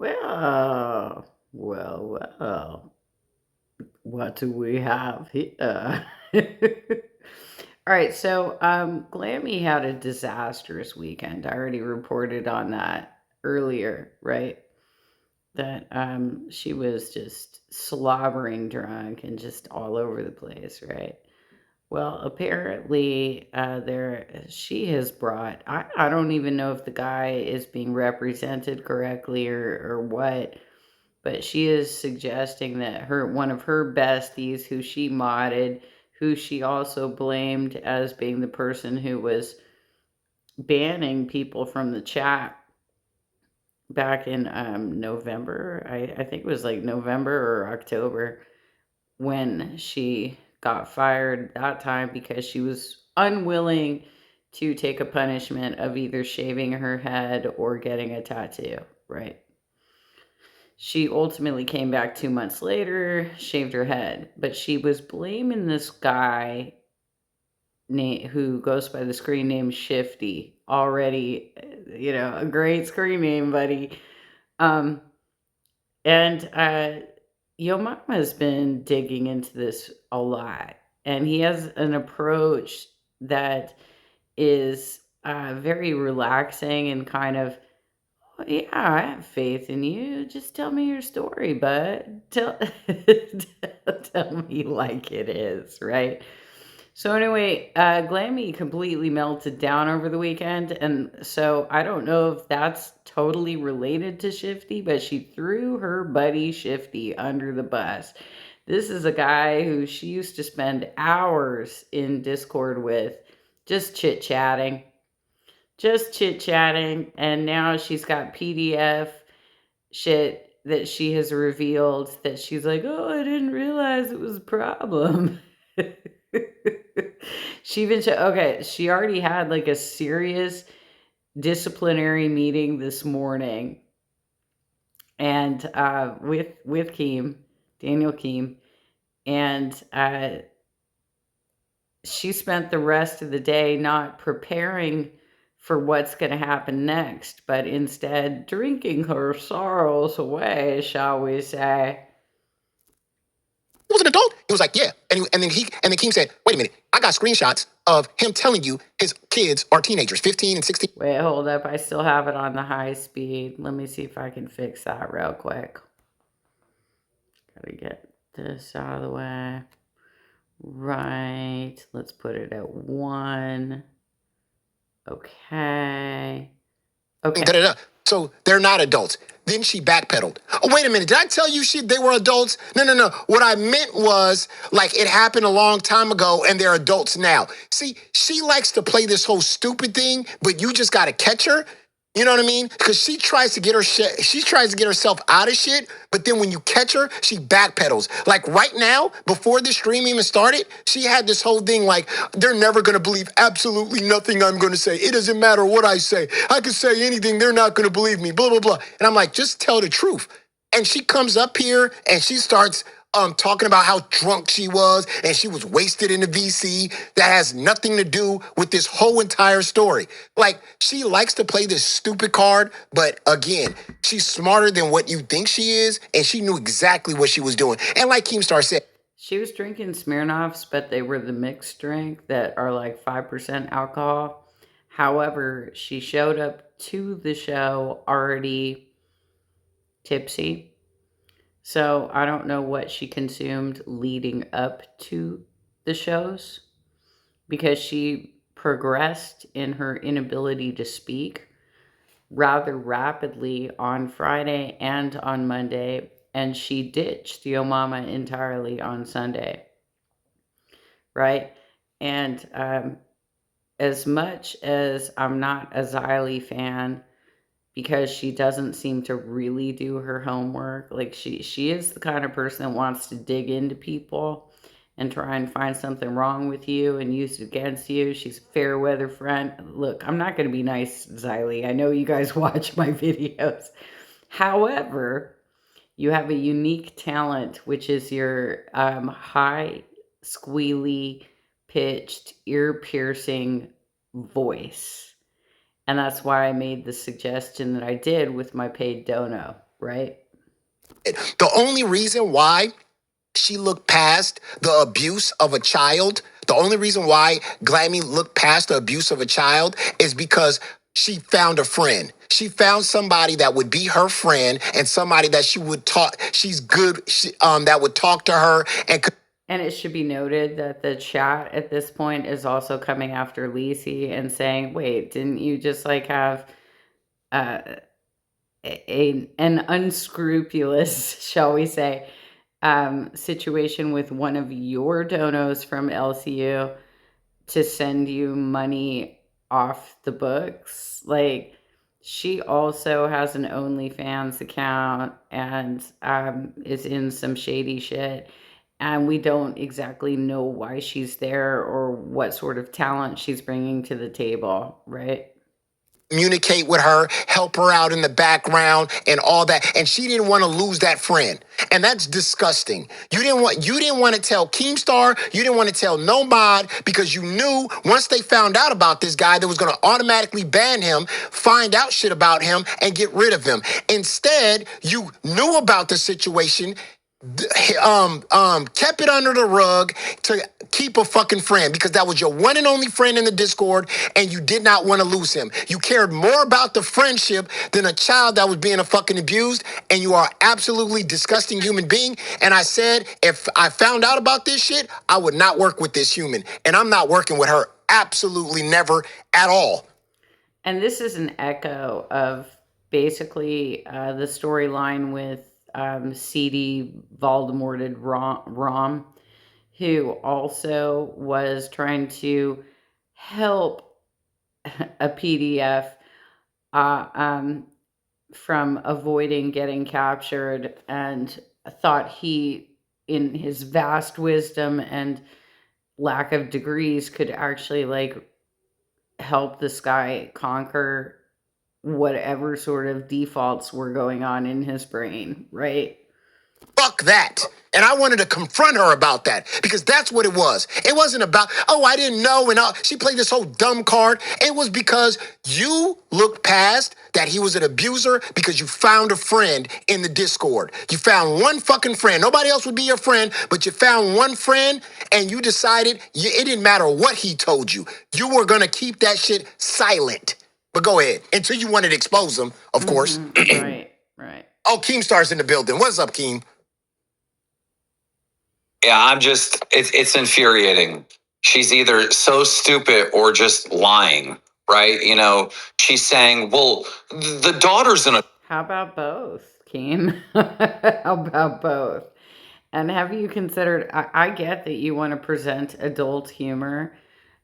Well. What do we have here? All right, so Glammy had a disastrous weekend. I already reported on that earlier, right? That she was just slobbering drunk and just all over the place, right? Well, apparently, there she has brought. I don't even know if the guy is being represented correctly or what, but she is suggesting that her one of her besties, who she modded, who she also blamed as being the person who was banning people from the chat back in November. I think it was like November or October when she got fired that time because she was unwilling to take a punishment of either shaving her head or getting a tattoo, right? She ultimately came back 2 months later, shaved her head, but she was blaming this guy who goes by the screen name Shifty. Already, a great screen name, buddy. Um, and Yo Mama's been digging into this a lot, and he has an approach that is very relaxing and kind of, "Well, yeah, I have faith in you. Just tell me your story, bud. Tell me like it is, right?" So anyway, Glammy completely melted down over the weekend, and so I don't know if that's totally related to Shifty, but she threw her buddy Shifty under the bus. This is a guy who she used to spend hours in Discord with, just chit chatting, and now she's got PDF shit that she has revealed that she's like, "Oh, I didn't realize it was a problem." She already had like a serious disciplinary meeting this morning, and with Keem, Daniel Keem, and she spent the rest of the day not preparing for what's going to happen next, but instead drinking her sorrows away, shall we say. He was an adult. He was like, yeah. And then Keem said, wait a minute, I got screenshots of him telling you his kids are teenagers, 15 and 16. Wait, hold up. I still have it on the high speed. Let me see if I can fix that real quick. Gotta get this out of the way. Right. Let's put it at 1. Okay. Okay. So they're not adults. Then she backpedaled. Oh, wait a minute. Did I tell you they were adults? No. What I meant was like it happened a long time ago and they're adults now. See, she likes to play this whole stupid thing, but you just got to catch her. You know what I mean? Because she tries to get herself out of shit, but then when you catch her, she backpedals. Like right now, before the stream even started, she had this whole thing like, they're never gonna believe absolutely nothing I'm gonna say. It doesn't matter what I say. I could say anything, they're not gonna believe me, blah, blah, blah. And I'm like, just tell the truth. And she comes up here and she starts talking about how drunk she was and she was wasted in the VC. That has nothing to do with this whole entire story. Like, she likes to play this stupid card, but again, she's smarter than what you think she is, and she knew exactly what she was doing. And like Keemstar said, She was drinking Smirnoffs, but they were the mixed drink that are like 5% alcohol. However, she showed up to the show already tipsy. So I don't know what she consumed leading up to the shows because she progressed in her inability to speak rather rapidly on Friday and on Monday, and she ditched Yo Mama entirely on Sunday, right? And as much as I'm not a Xylie fan, because she doesn't seem to really do her homework. Like she is the kind of person that wants to dig into people and try and find something wrong with you and use it against you. She's a fair weather friend. Look, I'm not going to be nice, Xylie. I know you guys watch my videos. However, you have a unique talent, which is your high, squealy, pitched, ear-piercing voice. And that's why I made the suggestion that I did with my paid dono. right? The only reason why she looked past the abuse of a child, the only reason why Glammy looked past the abuse of a child is because she found a friend. She found somebody that would be her friend and somebody that she would talk. She's good. That would talk to her and could. And it should be noted that the chat at this point is also coming after Lacey and saying, wait, didn't you just like have uh, an unscrupulous, shall we say, situation with one of your donos from LCU to send you money off the books? Like, she also has an OnlyFans account and is in some shady shit. And we don't exactly know why she's there or what sort of talent she's bringing to the table, right? Communicate with her, help her out in the background and all that. And she didn't want to lose that friend. And that's disgusting. You didn't want to tell Keemstar, you didn't want to tell no mod because you knew once they found out about this guy, that was going to automatically ban him, find out shit about him, and get rid of him. Instead, you knew about the situation, kept it under the rug to keep a fucking friend because that was your one and only friend in the Discord and you did not want to lose him. You cared more about the friendship than a child that was being a fucking abused, and you are absolutely disgusting human being. And I said, if I found out about this shit, I would not work with this human. And I'm not working with her absolutely never at all. And this is an echo of basically the storyline with CD Voldemorted Rom, who also was trying to help a PDF from avoiding getting captured, and thought he, in his vast wisdom and lack of degrees, could actually like help this guy conquer whatever sort of defaults were going on in his brain, right? Fuck that. And I wanted to confront her about that because that's what it was. It wasn't about, oh, I didn't know. And she played this whole dumb card. It was because you looked past that he was an abuser because you found a friend in the Discord. You found one fucking friend. Nobody else would be your friend, but you found one friend and you decided it didn't matter what he told you. You were going to keep that shit silent. But go ahead. Until you wanted to expose them, of course. Right. Oh, Keemstar's in the building. What's up, Keem? Yeah, it's infuriating. She's either so stupid or just lying, right? You know, she's saying, well, the daughter's in a. How about both, Keem? How about both? And have you considered, I get that you want to present adult humor,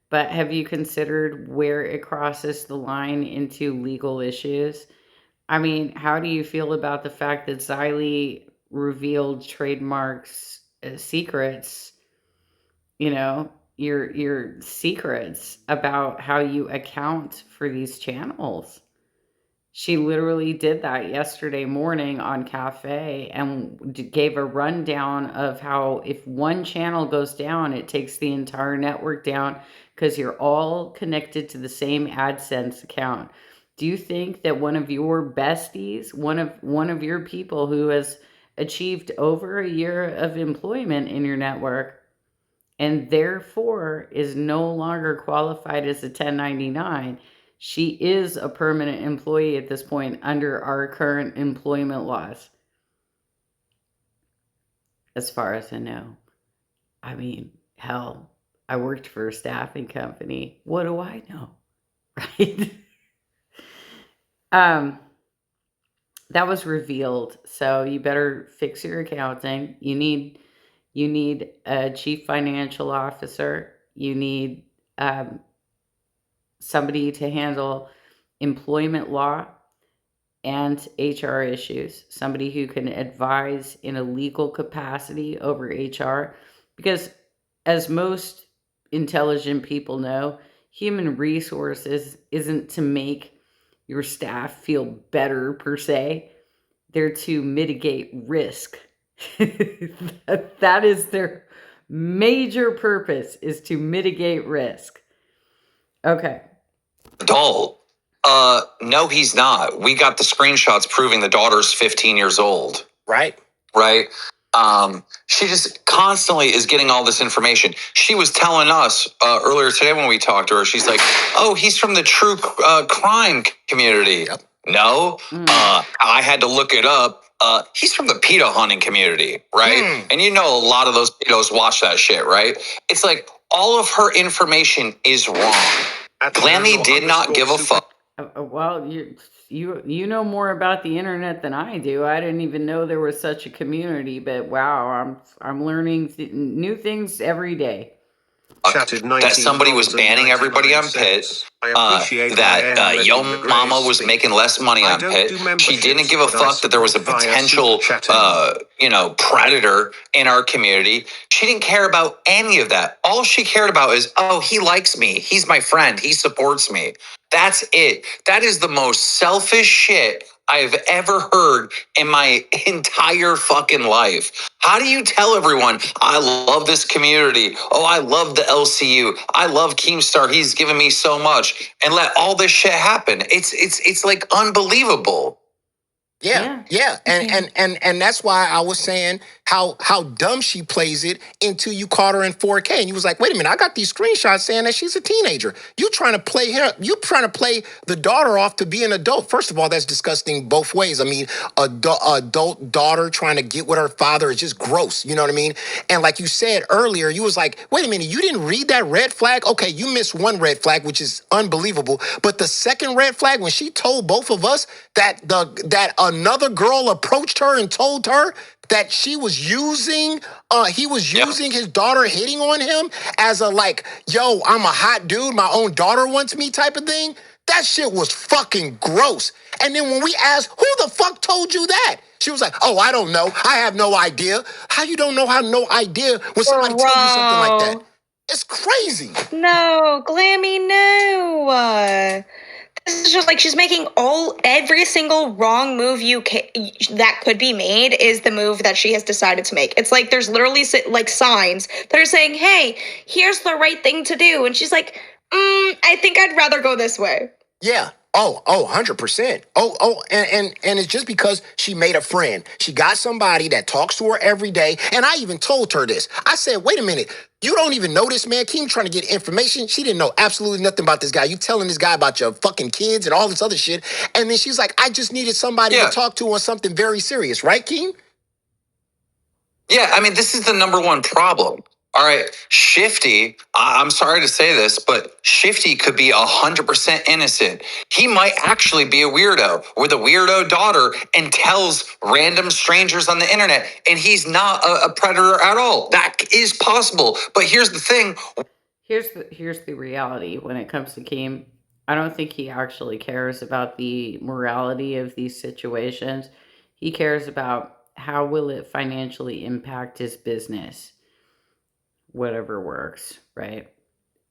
but have you considered where it crosses the line into legal issues? I mean, how do you feel about the fact that Xylie revealed trademarks secrets, your secrets about how you account for these channels? She literally did that yesterday morning on Cafe and gave a rundown of how if one channel goes down, it takes the entire network down because you're all connected to the same AdSense account. Do you think that one of your besties, one of your people who has achieved over a year of employment in your network and therefore is no longer qualified as a 1099, she is a permanent employee at this point under our current employment laws, as far as I know? I mean, hell, I worked for a staffing company. What do I know? Right? That was revealed, so you better fix your accounting. You need a chief financial officer. You need somebody to handle employment law and HR issues, somebody who can advise in a legal capacity over HR, because as most intelligent people know, human resources isn't to make your staff feel better per se. They're to mitigate risk. That is their major purpose, is to mitigate risk. Okay. Dull. No, he's not. We got the screenshots proving the daughter's 15 years old. Right. Right. She just constantly is getting all this information. She was telling us earlier today when we talked to her, she's like, oh, he's from the true crime community. Yep. No, I had to look it up. He's from the PETA hunting community, right? And you know, a lot of those pedos watch that shit, right? It's like all of her information is wrong. Glammy did not give a fuck. Well, you know more about the internet than I do. I didn't even know there was such a community, but wow, I'm learning new things every day. That somebody was banning everybody on Pit, that Yo Mama was making less money on Pit. She didn't give a fuck that there was a potential, predator in our community. She didn't care about any of that. All she cared about is, oh, he likes me. He's my friend. He supports me. That's it. That is the most selfish shit I've ever heard in my entire fucking life. How do you tell everyone, I love this community? Oh, I love the LCU. I love Keemstar. He's given me so much, and let all this shit happen. It's like unbelievable. Yeah. And that's why I was saying how dumb she plays it until you caught her in 4K. And you was like, wait a minute, I got these screenshots saying that she's a teenager. You trying to play her, you trying to play the daughter off to be an adult. First of all, that's disgusting both ways. I mean, adult daughter trying to get with her father is just gross. You know what I mean? And like you said earlier, you was like, wait a minute, you didn't read that red flag? Okay, you missed one red flag, which is unbelievable. But the second red flag, when she told both of us that another girl approached her and told her that she was using, he was using his daughter hitting on him as a like, yo, I'm a hot dude, my own daughter wants me type of thing. That shit was fucking gross. And then when we asked, who the fuck told you that? She was like, oh, I don't know. I have no idea. How you don't know how no idea when somebody tells you something like that? It's crazy. No, Glammy, no. This is just like she's making every single wrong move that could be made is the move that she has decided to make. It's like there's literally like signs that are saying, hey, here's the right thing to do. And she's like, I think I'd rather go this way. Yeah. 100%. And it's just because she made a friend. She got somebody that talks to her every day. And I even told her this. I said, wait a minute. You don't even know this man. Keem trying to get information. She didn't know absolutely nothing about this guy. You telling this guy about your fucking kids and all this other shit. And then she's like, I just needed somebody to talk to on something very serious. Right, Keem? Yeah, I mean, this is the number one problem. All right, Shifty, I'm sorry to say this, but Shifty could be 100% innocent. He might actually be a weirdo with a weirdo daughter and tells random strangers on the internet, and he's not a predator at all. That is possible. But here's the thing. Here's the reality when it comes to Keem. I don't think he actually cares about the morality of these situations. He cares about how will it financially impact his business. Whatever works, right?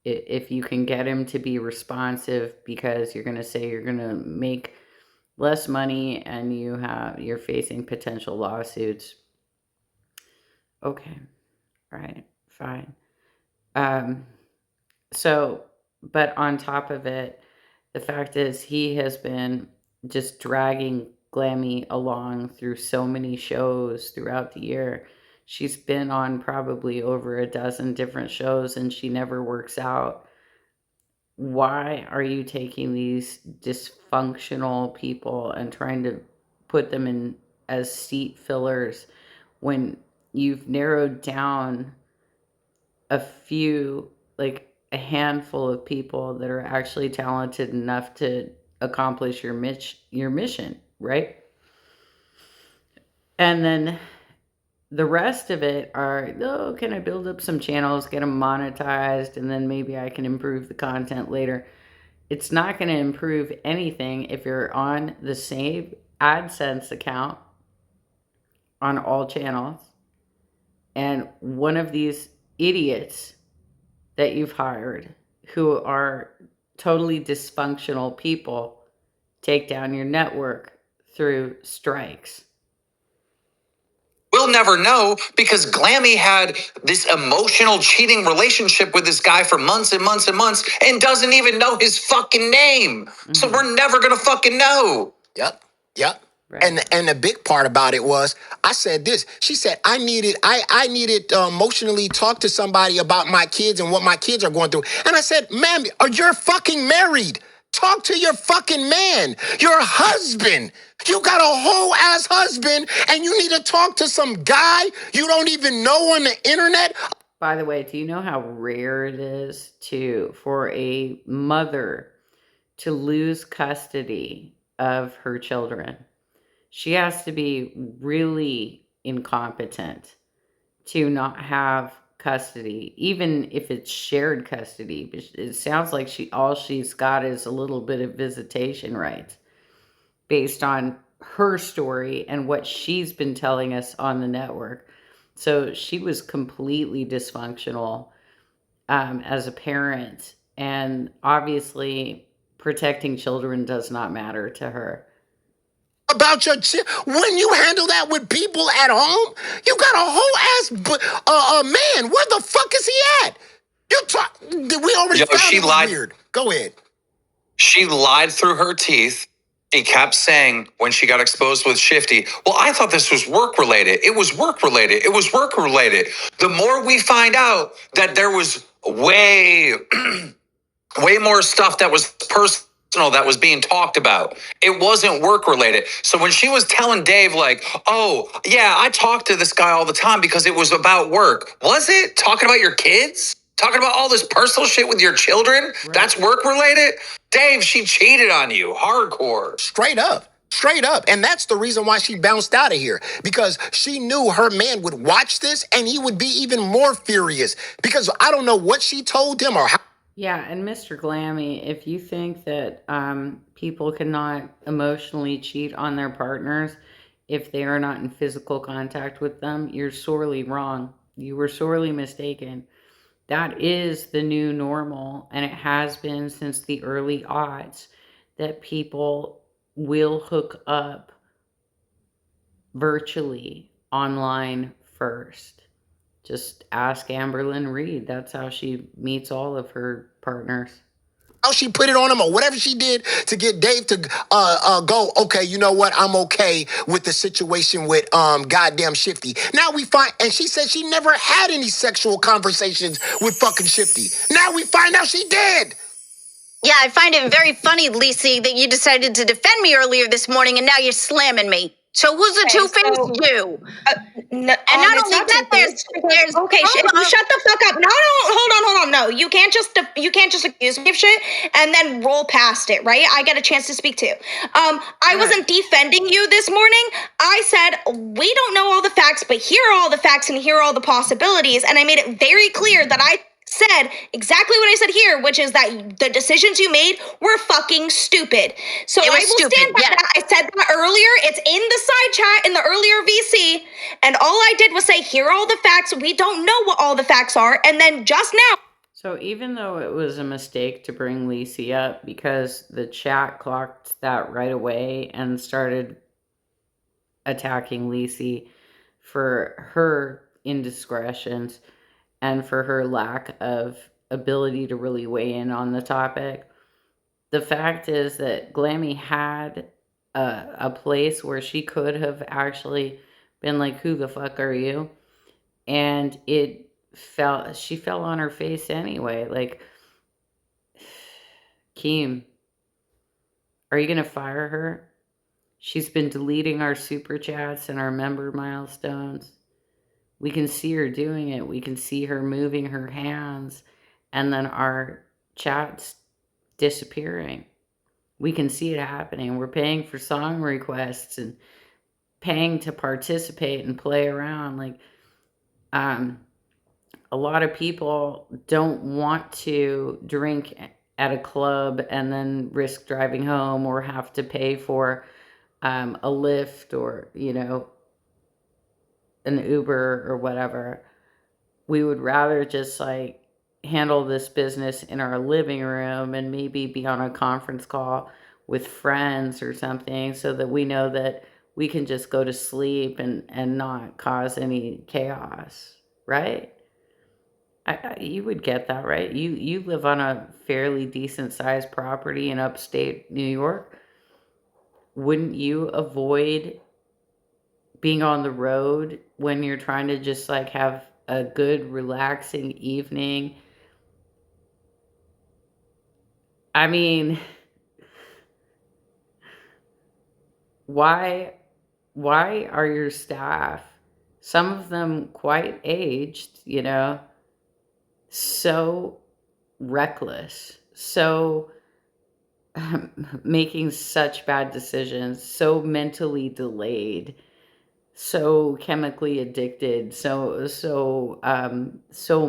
If you can get him to be responsive because you're going to say you're going to make less money and you're facing potential lawsuits. Okay. All right. Fine. But on top of it, the fact is he has been just dragging Glammy along through so many shows throughout the year. She's been on probably over a dozen different shows and she never works out. Why are you taking these dysfunctional people and trying to put them in as seat fillers when you've narrowed down a few, like a handful of people that are actually talented enough to accomplish your mission, right? And then the rest of it are, oh, can I build up some channels, get them monetized, and then maybe I can improve the content later. It's not going to improve anything if you're on the same AdSense account on all channels, and one of these idiots that you've hired who are totally dysfunctional people take down your network through strikes. Will we'll never know because Glammy had this emotional cheating relationship with this guy for months and months and months and doesn't even know his fucking name. So we're never gonna fucking know. Yep. Yep. Right. And the big part about it was I said this. She said I needed to emotionally talk to somebody about my kids and what my kids are going through. And I said, ma'am, you're fucking married. Talk to your fucking man, your husband. You got a whole ass husband and you need to talk to some guy you don't even know on the internet. By the way, do you know how rare it is for a mother to lose custody of her children? She has to be really incompetent to not have custody, even if it's shared custody. But it sounds like all she's got is a little bit of visitation rights based on her story and what she's been telling us on the network. So she was completely dysfunctional as a parent, and obviously protecting children does not matter to her. About your when you handle that with people at home, you got a whole ass man. Where the fuck is he at? You talk. We already found she it was lied. weird. Go ahead. She lied through her teeth. She kept saying when she got exposed with Shifty, well, I thought this was work related. It was work related. It was work related. The more we find out that there was way more stuff that was personal that was being talked about. It wasn't work related. So when she was telling Dave, like, oh, yeah, I talk to this guy all the time because it was about work. Was it? Talking about your kids? Talking about all this personal shit with your children? Right. That's work related? Dave, she cheated on you. Hardcore. Straight up. Straight up. And that's the reason why she bounced out of here. Because she knew her man would watch this and he would be even more furious. Because I don't know what she told him or how. Yeah, and Mr. Glammy, if you think that people cannot emotionally cheat on their partners if they are not in physical contact with them, you're sorely wrong. You were sorely mistaken. That is the new normal, and it has been since the early aughts, that people will hook up virtually online first. Just ask Amberlynn Reed. That's how she meets all of her partners. How she put it on him or whatever she did to get Dave to go, okay, you know what? I'm okay with the situation with goddamn Shifty. Now we find, and she said she never had any sexual conversations with fucking Shifty. Now we find out she did. Yeah, I find it very funny, Lacey, that you decided to defend me earlier this morning and now you're slamming me. So who's the two-faced Jew? And not only that, there's okay. Shut the fuck up. No, hold on. No, you can't just accuse me of shit and then roll past it, right? I get a chance to speak too. I wasn't defending you this morning. I said we don't know all the facts, but here are all the facts and here are all the possibilities, and I made it very clear that I said exactly what I said here, which is that the decisions you made were fucking stupid. So I will stand by that. I said that earlier. It's in the side chat in the earlier VC. And all I did was say, here are all the facts. We don't know what all the facts are. And then just now. So even though it was a mistake to bring Lacey up, because the chat clocked that right away and started attacking Lacey for her indiscretions and for her lack of ability to really weigh in on the topic. The fact is that Glammy had a place where she could have actually been like, who the fuck are you? And she fell on her face anyway. Like, Keem, are you going to fire her? She's been deleting our super chats and our member milestones. We can see her doing it. We can see her moving her hands and then our chats disappearing. We can see it happening. We're paying for song requests and paying to participate and play around. Like, a lot of people don't want to drink at a club and then risk driving home or have to pay for a Lyft or, an Uber or whatever. We would rather just like handle this business in our living room and maybe be on a conference call with friends or something so that we know that we can just go to sleep and not cause any chaos, right? You would get that, right? You live on a fairly decent sized property in upstate New York. Wouldn't you avoid being on the road when you're trying to just like have a good relaxing evening? I mean, why are your staff, some of them quite aged, so reckless, so making such bad decisions, so mentally delayed, so chemically addicted, so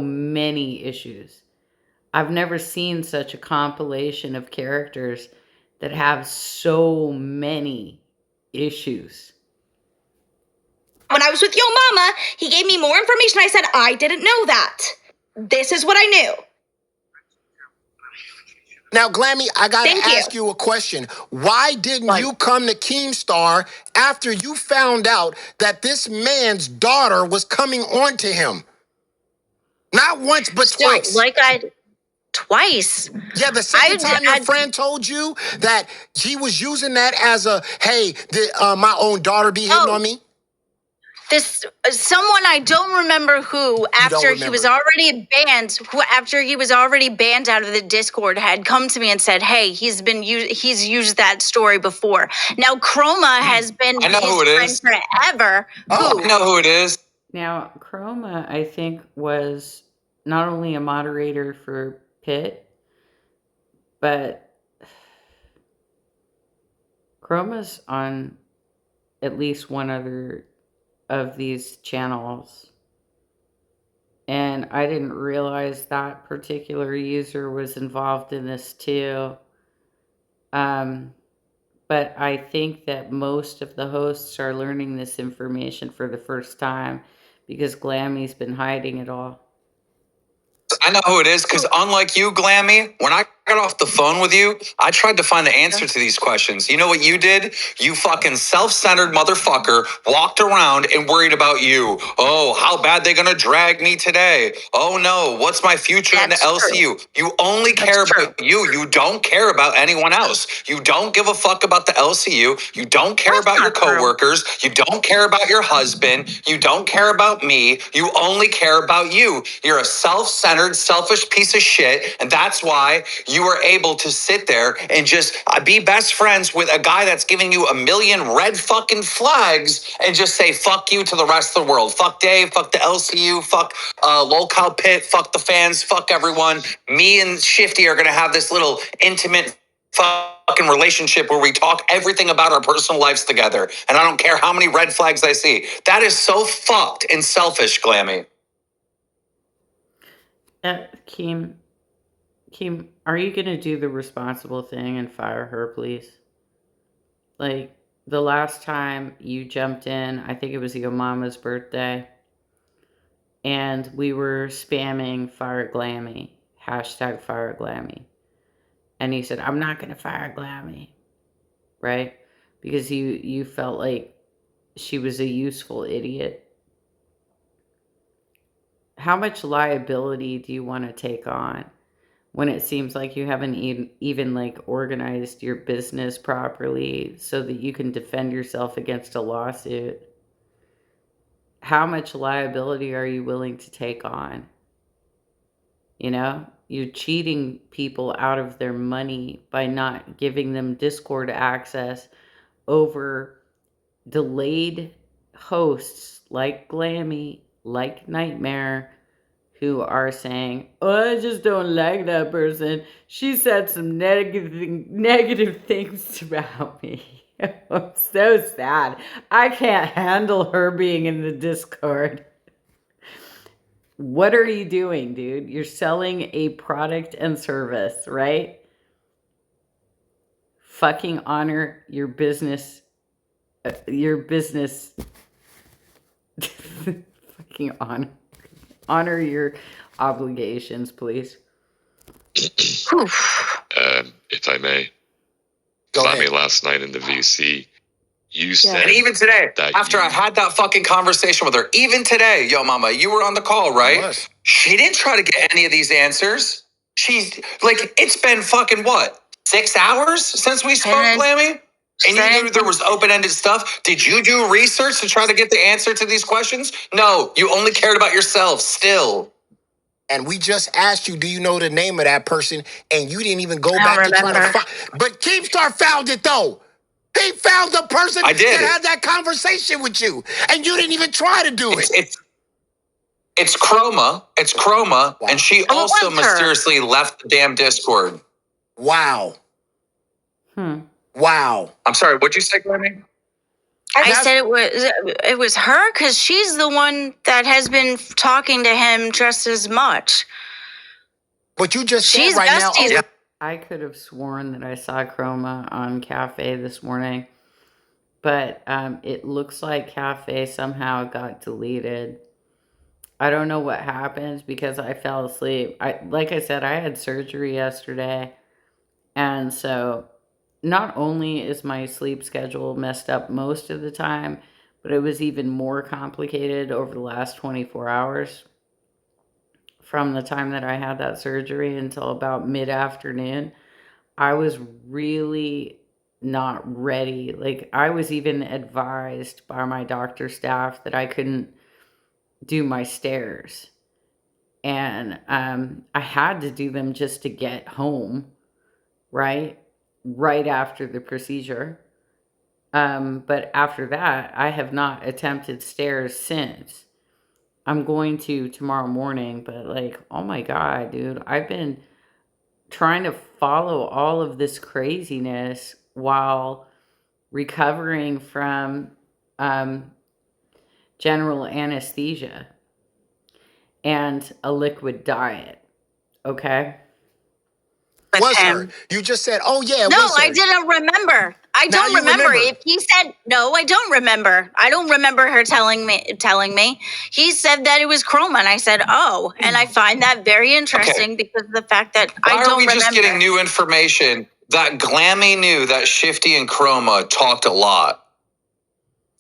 many issues. I've never seen such a compilation of characters that have so many issues. When I was with Yo Mama, he gave me more information. I said, I didn't know that. This is what I knew. Now, Glammy, I gotta Thank you. ask you a question. Why didn't you come to Keemstar after you found out that this man's daughter was coming on to him? Not once, but twice. Twice. Yeah, the second time your friend told you that he was using that as a, hey, my own daughter be hitting on me? This someone I don't remember who after he was already banned out of the Discord had come to me and said, "Hey, he's used that story before." Now Chroma has been I know who it his friend is. forever. I know who it is. Now, Chroma, I think, was not only a moderator for Pitt, but Chroma's on at least one other of these channels. And I didn't realize that particular user was involved in this too. But I think that most of the hosts are learning this information for the first time because Glammy's been hiding it all. I know who it is because unlike you, Glammy, when I got off the phone with you, I tried to find the answer to these questions. You know what you did? You fucking self-centered motherfucker walked around and worried about you. Oh, how bad they gonna drag me today? Oh no, what's my future in the LCU? You only care about you. You don't care about anyone else. You don't give a fuck about the LCU. You don't care about your coworkers. You don't care about your husband. You don't care about me. You only care about you. You're a self-centered, selfish piece of shit, and that's why you were able to sit there and just be best friends with a guy that's giving you a million red fucking flags and just say fuck you to the rest of the world. Fuck Dave, fuck the LCU, fuck Locale Pit, fuck the fans, fuck everyone. Me and Shifty are gonna have this little intimate fucking relationship where we talk everything about our personal lives together, and I don't care how many red flags I see. That is so fucked and selfish, Glammy. Keem, are you going to do the responsible thing and fire her, please? Like, the last time you jumped in, I think it was your mama's birthday, and we were spamming Fire Glammy, hashtag Fire Glammy. And you said, I'm not going to fire Glammy, right? Because you felt like she was a useful idiot. How much liability do you want to take on when it seems like you haven't even like organized your business properly so that you can defend yourself against a lawsuit? How much liability are you willing to take on? You're cheating people out of their money by not giving them Discord access over delayed hosts like Glammy, like Nightmare, who are saying, oh, I just don't like that person. She said some negative things about me. I'm so sad. I can't handle her being in the Discord. What are you doing, dude? You're selling a product and service, right? Fucking honor your business. Fucking honor your obligations, please. If I may, Glammy last night in the VC, You said, and even today, after I had that fucking conversation with her, even today, yo, mama, you were on the call, right? She didn't try to get any of these answers. She's like, it's been fucking what, 6 hours since we spoke, Glammy? And you knew there was open-ended stuff. Did you do research to try to get the answer to these questions? No, you only cared about yourself still. And we just asked you, do you know the name of that person? And you didn't even go back to try to find. But Keemstar found it, though. He found the person that had that conversation with you. And you didn't even try to do it. It's Chroma. It's Chroma. Wow. And she also mysteriously left the damn Discord. Wow. Wow. I'm sorry, what'd you say, Glammy? I said it was her because she's the one that has been talking to him just as much. But you just said right now. Oh, I could have sworn that I saw Chroma on Cafe this morning, but it looks like Cafe somehow got deleted. I don't know what happened because I fell asleep. Like I said, I had surgery yesterday, and so not only is my sleep schedule messed up most of the time, but it was even more complicated over the last 24 hours from the time that I had that surgery until about mid-afternoon. I was really not ready. Like, I was even advised by my doctor staff that I couldn't do my stairs. And I had to do them just to get home, right after the procedure. But after that, I have not attempted stairs since. I'm going to tomorrow morning, but like, oh my God, dude, I've been trying to follow all of this craziness while recovering from general anesthesia and a liquid diet. Okay? Was her. You just said, oh yeah, it no, was her. I didn't remember. I don't remember. If he said no, I don't remember. I don't remember her telling me. He said that it was Chroma, and I said, oh, and I find that very interesting because of the fact that I don't remember. Why are we just getting new information that Glammy knew that Shifty and Chroma talked a lot?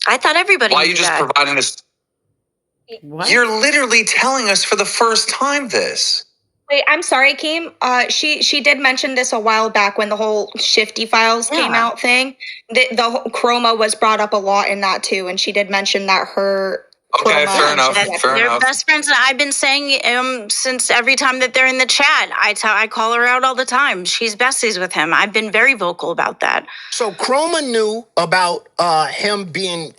I thought everybody. Why are you just providing this? What? You're literally telling us for the first time this. Wait, I'm sorry, Keem. She did mention this a while back when the whole Shifty Files came out thing. The Chroma was brought up a lot in that too, and she did mention that her. Okay, fair enough. They're best friends, and I've been saying since every time that they're in the chat. I call her out all the time. She's besties with him. I've been very vocal about that. So Chroma knew about him being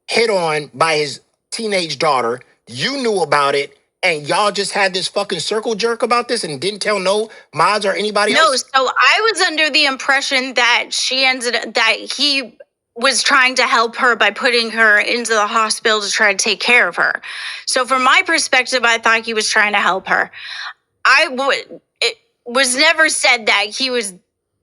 hit on by his teenage daughter. You knew about it. And y'all just had this fucking circle jerk about this and didn't tell no mods or anybody else? No, so I was under the impression that he was trying to help her by putting her into the hospital to try to take care of her. So from my perspective, I thought he was trying to help her. It was never said that he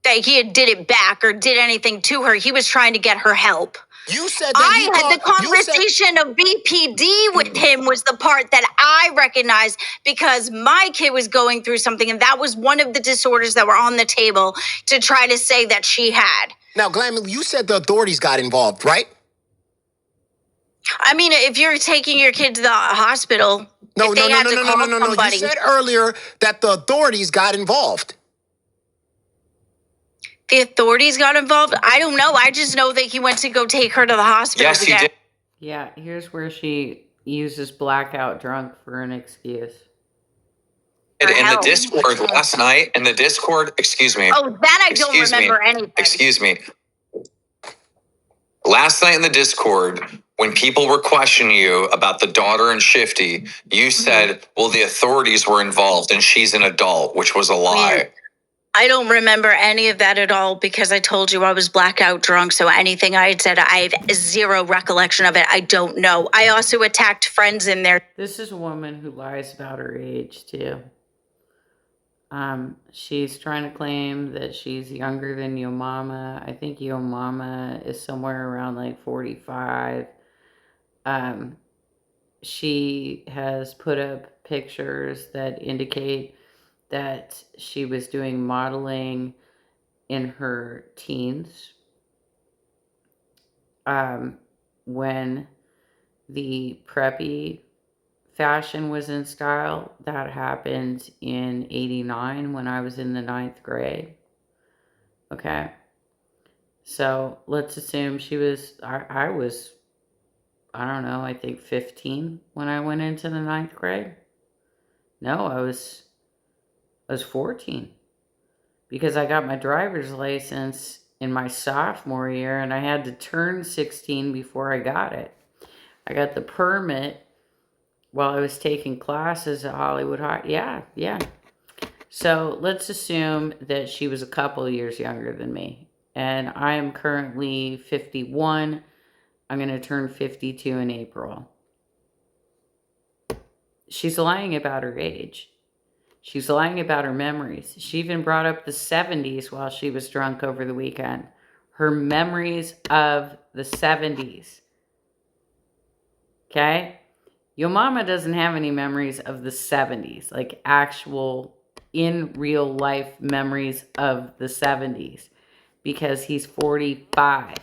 did it back or did anything to her. He was trying to get her help. You said that I had the conversation of BPD with him was the part that I recognized because my kid was going through something, and that was one of the disorders that were on the table to try to say that she had. Now, Glammy, you said the authorities got involved, right? I mean, if you're taking your kid to the hospital, No. You said earlier that the authorities got involved. The authorities got involved? I don't know. I just know that he went to go take her to the hospital. Yes, he did. Yeah, here's where she uses blackout drunk for an excuse. In the Discord last night, excuse me. Oh, that I don't remember anything. Excuse me. Last night in the Discord, when people were questioning you about the daughter and Shifty, you said, well, the authorities were involved and she's an adult, which was a lie. Yeah. I don't remember any of that at all because I told you I was blackout drunk. So anything I had said, I have zero recollection of it. I don't know. I also attacked friends in there. This is a woman who lies about her age too. She's trying to claim that she's younger than Yo Mama. I think Yo Mama is somewhere around like 45. She has put up pictures that indicate that she was doing modeling in her teens. when the preppy fashion was in style. That happened in 89 when I was in the 9th grade. Okay. So let's assume I was, I don't know, I think 15 when I went into the 9th grade. No, I was 14 because I got my driver's license in my sophomore year and I had to turn 16 before I got it. I got the permit while I was taking classes at Hollywood High. Yeah. So let's assume that she was a couple years younger than me. And I am currently 51. I'm going to turn 52 in April. She's lying about her age. She's lying about her memories. She even brought up the 70s while she was drunk over the weekend. Her memories of the 70s. Okay? Your mama doesn't have any memories of the 70s, like actual in real life memories of the 70s, because he's 45.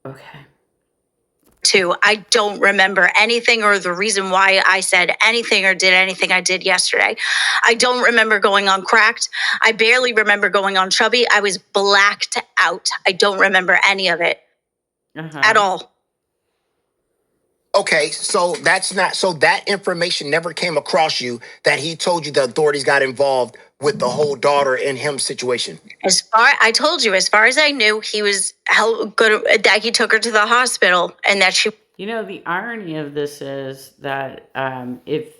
Okay. Too. I don't remember anything or the reason why I said anything or did anything I did yesterday. I don't remember going on cracked. I barely remember going on chubby. I was blacked out. I don't remember any of it at all. Okay, so that information never came across you that he told you the authorities got involved with the whole daughter and him situation. I told you, as far as I knew, he was that he took her to the hospital and that she. You know, the irony of this is that if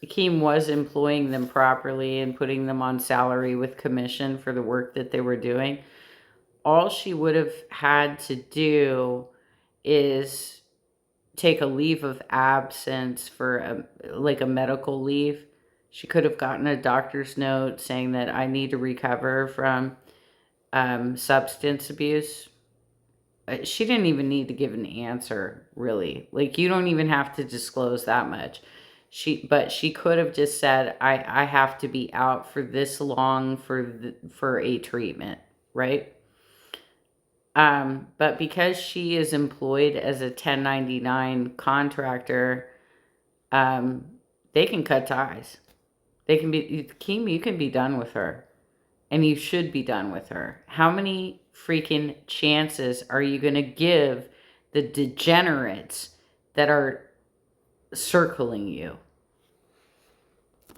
Keem was employing them properly and putting them on salary with commission for the work that they were doing, all she would have had to do is take a leave of absence for a medical leave. She could have gotten a doctor's note saying that I need to recover from substance abuse. She didn't even need to give an answer, really. Like, you don't even have to disclose that much. But she could have just said, I have to be out for this long for a treatment, right? But because she is employed as a 1099 contractor, they can cut ties. They can be, Keem, you can be done with her. And you should be done with her. How many freaking chances are you going to give the degenerates that are circling you?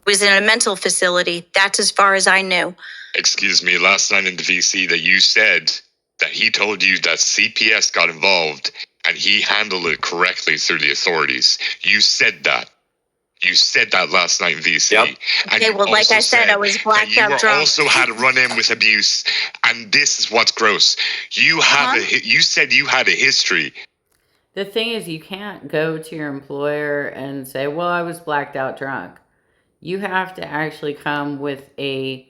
Was in a mental facility. That's as far as I knew. Excuse me, last night in the VC that you said that he told you that CPS got involved and he handled it correctly through the authorities. You said that. You said that last night in VC. Yep. And okay, well, like I said, I was blacked out drunk. You also had a run-in with abuse, and this is what's gross. You said you had a history. The thing is, you can't go to your employer and say, well, I was blacked out drunk. You have to actually come with I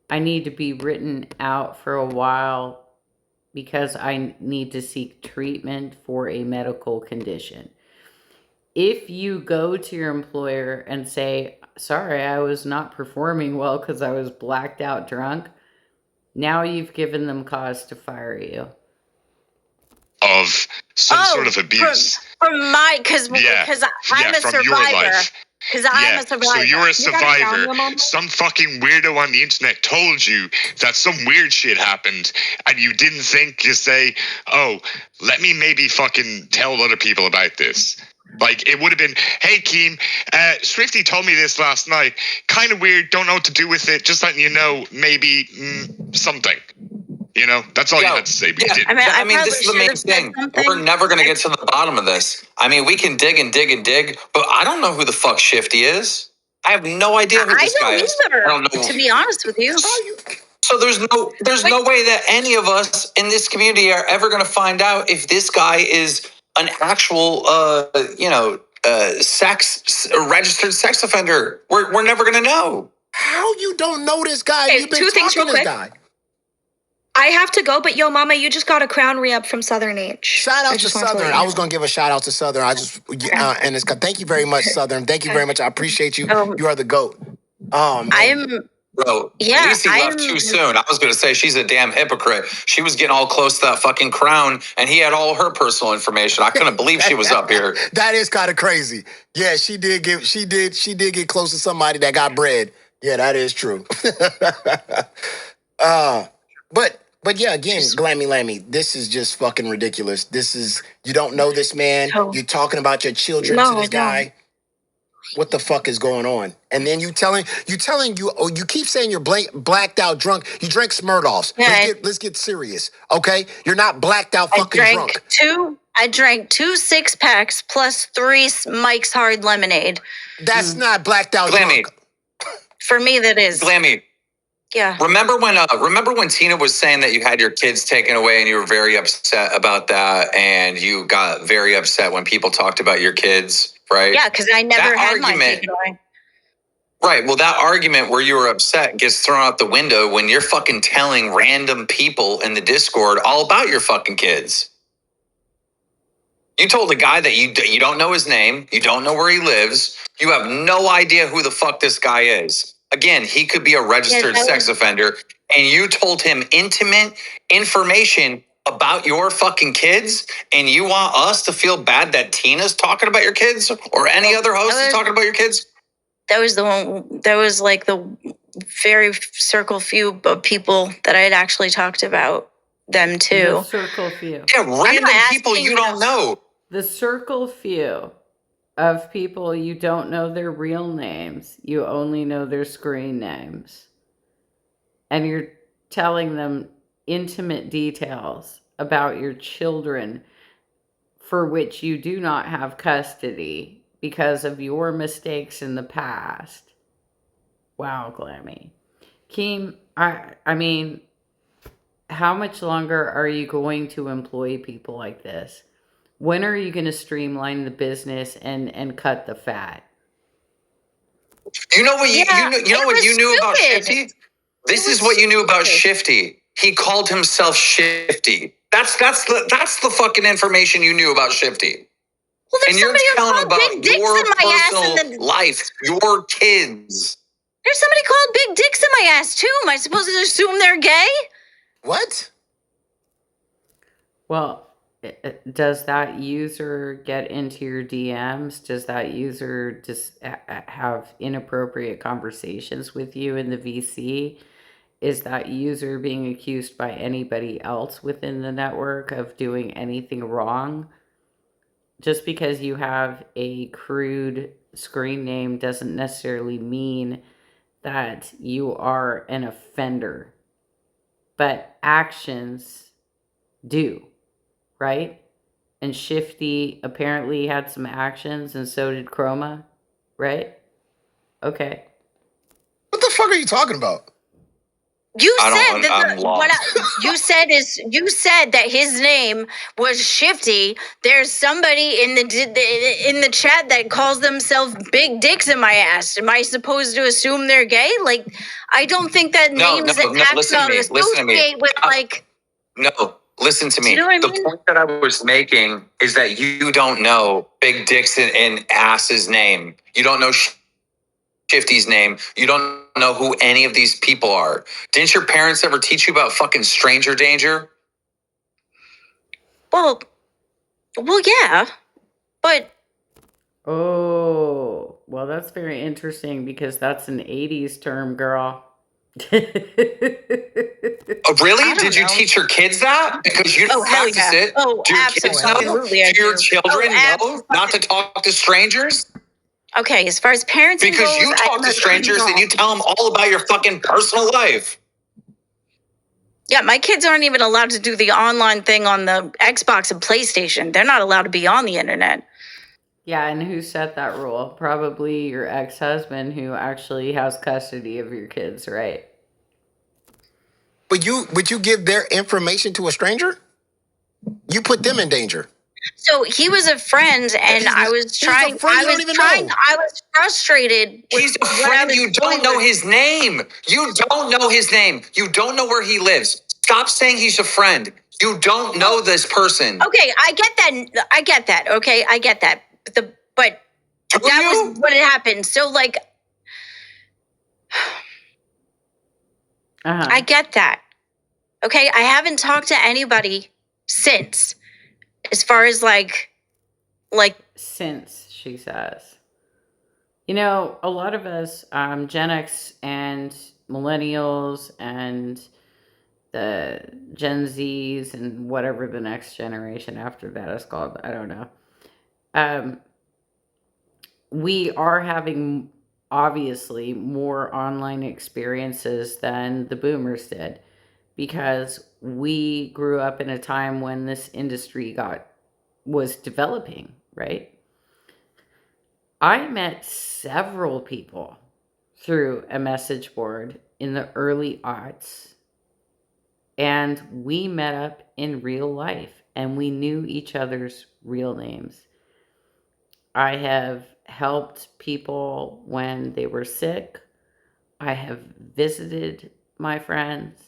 need to be written out for a while because I need to seek treatment for a medical condition. If you go to your employer and say, sorry, I was not performing well because I was blacked out drunk, now you've given them cause to fire you. Of some sort of abuse. From my, because I'm a survivor. Because I'm a survivor. So you're a survivor. Some fucking weirdo on the internet told you that some weird shit happened, and you didn't think to say, oh, let me maybe fucking tell other people about this. Like, it would have been, hey, Keem, Swifty told me this last night. Kind of weird, don't know what to do with it. Just letting you know, maybe something. You know, that's all you had to say. But you didn't. I mean, this is the main thing. We're never going to get to the bottom of this. I mean, we can dig and dig and dig, but I don't know who the fuck Shifty is. I have no idea who this guy is. I don't know. To be honest with you. So there's no way that any of us in this community are ever going to find out if this guy is an actual, registered sex offender. We're never going to know. How you don't know this guy? Okay, You've been two things talking to real this quick. guy. I have to go, but yo, mama, you just got a crown re-up from Southern H. Shout out to Southern. I was going to give a shout out to Southern. Thank you very much, Southern. Thank you very much. I appreciate you. You are the GOAT. I'm Bro, Lacey left too soon. I was going to say she's a damn hypocrite. She was getting all close to that fucking crown, and he had all her personal information. I couldn't believe she was up here. That is kind of crazy. Yeah, she did get close to somebody that got bread. Yeah, that is true. But yeah, again, Glammy Lammy, this is just fucking ridiculous. This is, you don't know this man. You're talking about your children to this guy. What the fuck is going on? And then you keep saying you're blacked out drunk. You drank Smirnoffs. Yeah. Let's get serious, okay? You're not blacked out fucking drunk. I drank 2 6-packs plus 3 Mike's Hard Lemonade. That's not blacked out Glammy. drunk. For me, that is. Glammy. Yeah. Remember when Tina was saying that you had your kids taken away and you were very upset about that, and you got very upset when people talked about your kids, right? Yeah, because I never had mine taken away. Right. Well, that argument where you were upset gets thrown out the window when you're fucking telling random people in the Discord all about your fucking kids. You told a guy that you don't know his name, you don't know where he lives, you have no idea who the fuck this guy is. Again, he could be a registered sex offender, and you told him intimate information about your fucking kids, and you want us to feel bad that Tina's talking about your kids or any other host is talking about your kids? That was the one. That was like the very few of people that I had actually talked about them too. The circle few. Yeah, random people you don't know. The circle few of people you don't know their real names. You only know their screen names. And you're telling them intimate details about your children for which you do not have custody because of your mistakes in the past. Wow, Glammy. Keem, I mean, how much longer are you going to employ people like this? When are you going to streamline the business and cut the fat? You know what you knew about Shifty? This is what you knew about Shifty. He called himself Shifty. That's the fucking information you knew about Shifty. Well, and you're telling about your personal life, your kids. There's somebody called Big Dicks in my ass too. Am I supposed to assume they're gay? What? Well, does that user get into your DMs? Does that user just have inappropriate conversations with you in the VC? Is that user being accused by anybody else within the network of doing anything wrong? Just because you have a crude screen name doesn't necessarily mean that you are an offender. But actions do. Right? And Shifty apparently had some actions, and so did Chroma, right? Okay. What the fuck are you talking about? You said that his name was Shifty. There's somebody in the chat that calls themselves Big Dicks in my ass. Am I supposed to assume they're gay? Like, I don't think that name's associate with like. No. Listen to me. You know what I mean? The point that I was making is that you don't know Big Dick's and Ass's name. You don't know Shifty's name. You don't know who any of these people are. Didn't your parents ever teach you about fucking stranger danger? Well, yeah, but. Oh, well, that's very interesting because that's an 80s term, girl. Oh, really? Did you teach your kids that? Because you don't practice it. Oh, do your kids know? Do your children know not to talk to strangers? Okay, as far as parenting because goes, you talk to strangers and you tell them all about your fucking personal life. Yeah, my kids aren't even allowed to do the online thing on the Xbox and PlayStation. They're not allowed to be on the internet. Yeah, and who set that rule? Probably your ex-husband who actually has custody of your kids, right? But would you give their information to a stranger? You put them in danger. So he was a friend, and I was frustrated. He's a friend. You don't know his name. You don't know his name. You don't know where he lives. Stop saying he's a friend. You don't know this person. Okay, I get that. Okay, I get that. But that was what had happened. So, like, I get that. Okay, I haven't talked to anybody since, as far as like Since, she says. You know, a lot of us, Gen X and millennials and the Gen Zs and whatever the next generation after that is called, I don't know. Um, we are having obviously more online experiences than the boomers did because we grew up in a time when this industry was developing, right? I met several people through a message board in the early aughts, and we met up in real life and we knew each other's real names. I have helped people when they were sick. I have visited my friends.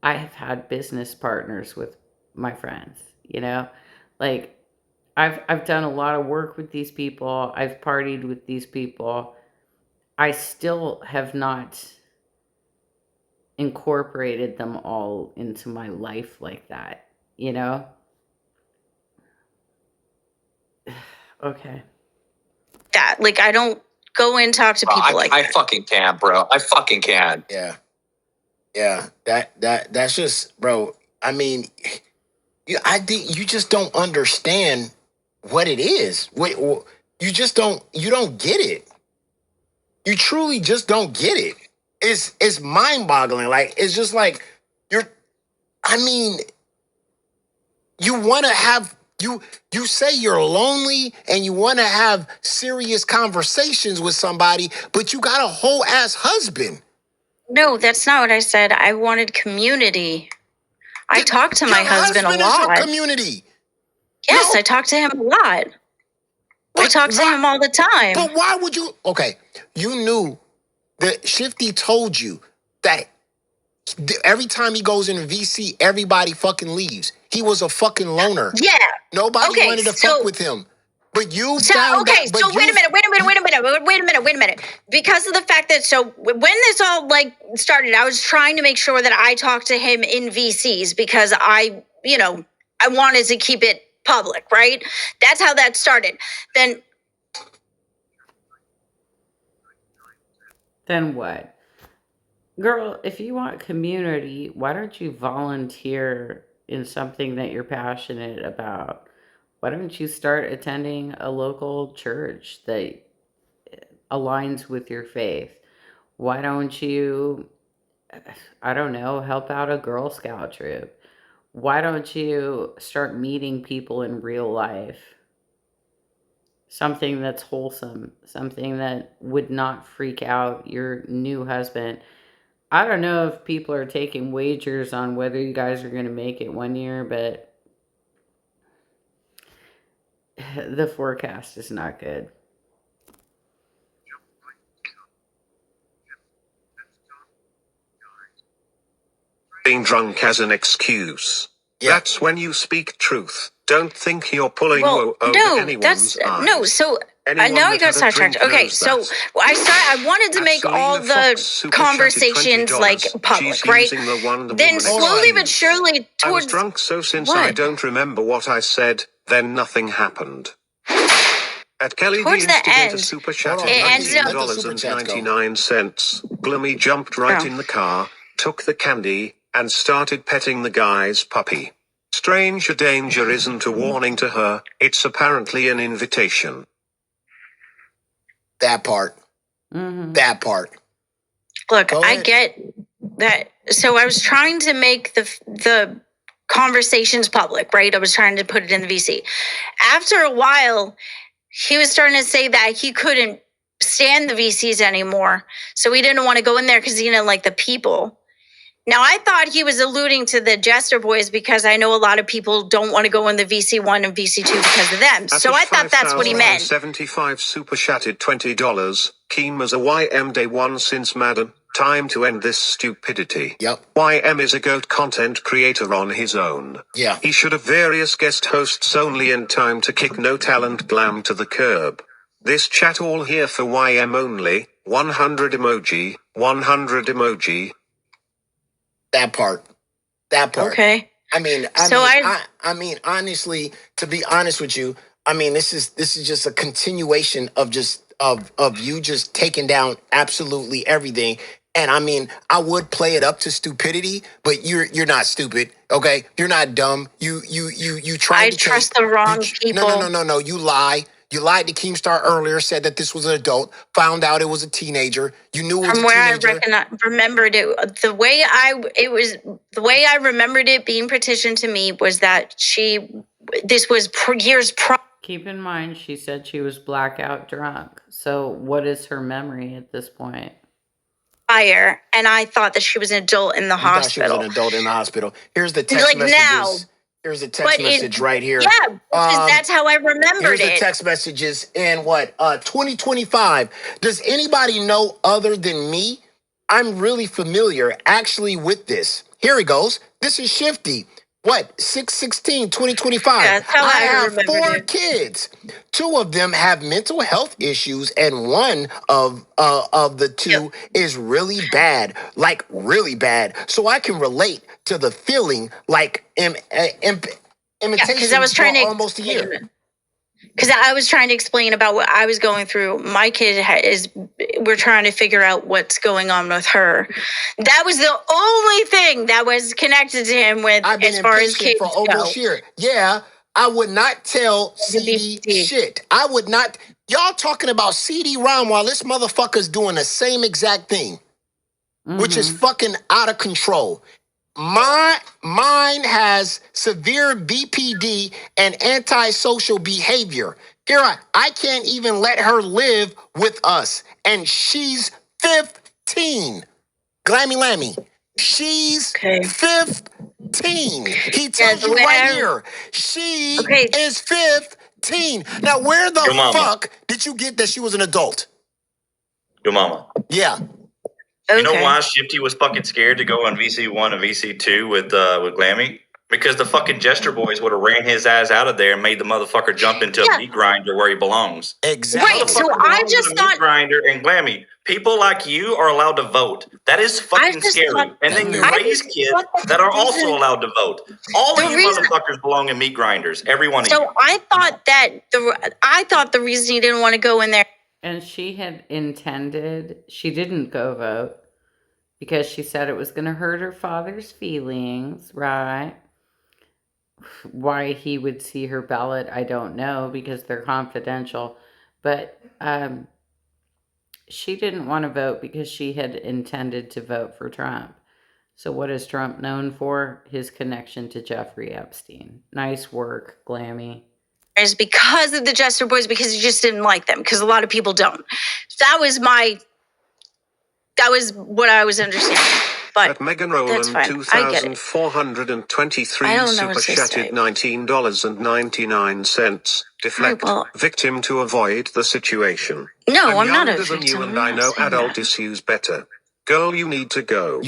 I have had business partners with my friends, you know? Like I've done a lot of work with these people. I've partied with these people. I still have not incorporated them all into my life like that, you know? Okay. that. Like, I don't go and talk to people like I that. fucking can, bro. I fucking can. Yeah. Yeah. That's just, bro. I mean, I think you just don't understand what it is. You just don't. You don't get it. You truly just don't get it. It's mind boggling. Like it's just like you're. I mean, you want to have you say you're lonely and you want to have serious conversations with somebody, but you got a whole ass husband. No, that's not what I said. I wanted community. I talk to my husband a Your husband is your lot. community. Yes, No? I talk to him a lot. I But talk to why- him all the time. But why would you? Okay, you knew that Shifty told you that every time he goes in a VC, everybody fucking leaves. He was a fucking loner. Yeah. Nobody Okay, wanted to so- fuck with him. But you So found okay, out. But so you, wait a minute. Because of the fact that when this all like started, I was trying to make sure that I talked to him in VCs because I wanted to keep it public, right? That's how that started. Then what? Girl, if you want community, why don't you volunteer in something that you're passionate about? Why don't you start attending a local church that aligns with your faith? Why don't you, I don't know, help out a Girl Scout troop? Why don't you start meeting people in real life? Something that's wholesome, something that would not freak out your new husband. I don't know if people are taking wagers on whether you guys are going to make it one year, but the forecast is not good. Being drunk as an excuse. Yeah. That's when you speak truth. Don't think you're pulling Well, over no, anyone's eyes. no. So Anyone now I that got had a sidetracked. drink Okay, knows so that. I wanted to At make all Selena Fox the super conversations chatted $20. like public, She's right? using the Wonder Then Woman slowly but excuse. surely I was towards drunk, so since what? I don't remember what I said, then nothing happened. At Kelly Towards the the Instigator end, super Hold chatted on, it ended up- let the super chats go. $19.99. Gloomy jumped right Oh. in the car, took the candy, and started petting the guy's puppy. Stranger danger isn't a warning to her, it's apparently an invitation. That part. Mm-hmm. That part. Look, Go I ahead. get that. So I was trying to make the conversations public, right? I was trying to put it in the VC. After a while, he was starting to say that he couldn't stand the VCs anymore. So he didn't want to go in there because he didn't like the people. Now, I thought he was alluding to the Jester Boys because I know a lot of people don't want to go in the VC1 and VC2 because of them. So I thought that's what he meant. 75 super chatted $20. Keen as a YM day one since Madden. Time to end this stupidity. Yep. YM is a GOAT content creator on his own. Yeah. He should have various guest hosts only and time to kick no talent glam to the curb. This chat all here for YM only. 100 emoji. 100 emoji. That part. That part. Okay. I mean, honestly, to be honest with you, I mean, this is just a continuation of you just taking down absolutely everything. And I mean, I would play it up to stupidity, but you're not stupid, okay? You're not dumb. You tried I to trust the wrong people. No. You lie. You lied to Keemstar earlier, said that this was an adult, found out it was a teenager. You knew it was From a where teenager. I remembered it, the way I remembered it being petitioned to me was that this was years prior. Keep in mind, she said she was blackout drunk. So what is her memory at this point? And I thought that she was an adult in the hospital. Thought she was an adult in the hospital. Here's the text messages. Now. Here's a text message right here. Yeah, that's how I remembered here's the text messages in 2025. Does anybody know other than me? I'm really familiar actually with this. Here he goes. This is Shifty. 6/16/2025. That's how I have remembered 4 it. kids. 2 of them have mental health issues, and one of the 2 is really bad, like really bad. So I can relate to the feeling, like imitation. Because I was trying to almost a year. Because I was trying to explain about what I was going through. My kid we're trying to figure out what's going on with her. That was the only thing that was connected to him with I've been as far as kids for almost a year. Yeah, I would not tell CD shit. I would not. Y'all talking about CD-ROM while this motherfucker's doing the same exact thing, which is fucking out of control. Mine has severe BPD and antisocial behavior. Here, I can't even let her live with us, and she's 15. Glammy Lammy. She's 15. He tells you right here. She is 15. Now, where the fuck did you get that she was an adult? Your mama. Yeah. You know why Shifty was fucking scared to go on VC1 and VC2 with Glammy? Because the fucking Jester boys would have ran his ass out of there and made the motherfucker jump into a meat grinder where he belongs. Exactly. Right, so I just thought... meat grinder and Glammy. People like you are allowed to vote. That is fucking scary. And then you raise kids that are also allowed to vote. All of you motherfuckers belong in meat grinders. Every one of you. So I thought the reason he didn't want to go in there... And she had intended, she didn't go vote because she said it was going to hurt her father's feelings, right? Why he would see her ballot, I don't know, because they're confidential. But she didn't want to vote because she had intended to vote for Trump. So what is Trump known for? His connection to Jeffrey Epstein. Nice work, Glammy. Is because of the Jester boys, because he just didn't like them, because a lot of people don't. That was what I was understanding. But at Megan Rowland, 2,423 super chatted $19.99. Deflect. Victim to avoid the situation. No, I'm not a victim. victim. You and I know adult issues better. Girl, you need to go.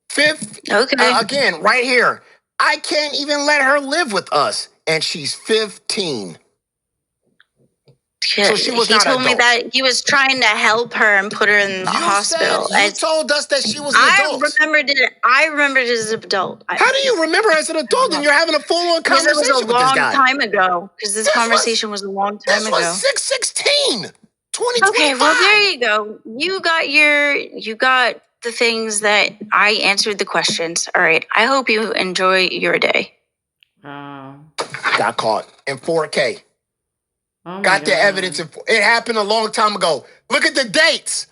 Fifth. Okay. Again, right here. I can't even let her live with us. And she's 15. So she was not He told me adult. that he was trying to help her and put her in the hospital. You told us that she was an adult. I remembered it as an adult. How do you remember as an adult and you're having a full-on conversation with this guy? It was a long time ago. Because this conversation was a long time ago. This was 6/16, 2025. Okay, well, there you go. You got the things that I answered the questions. All right. I hope you enjoy your day. Got caught in 4K. Oh got the God. evidence. It happened a long time ago. Look at the dates.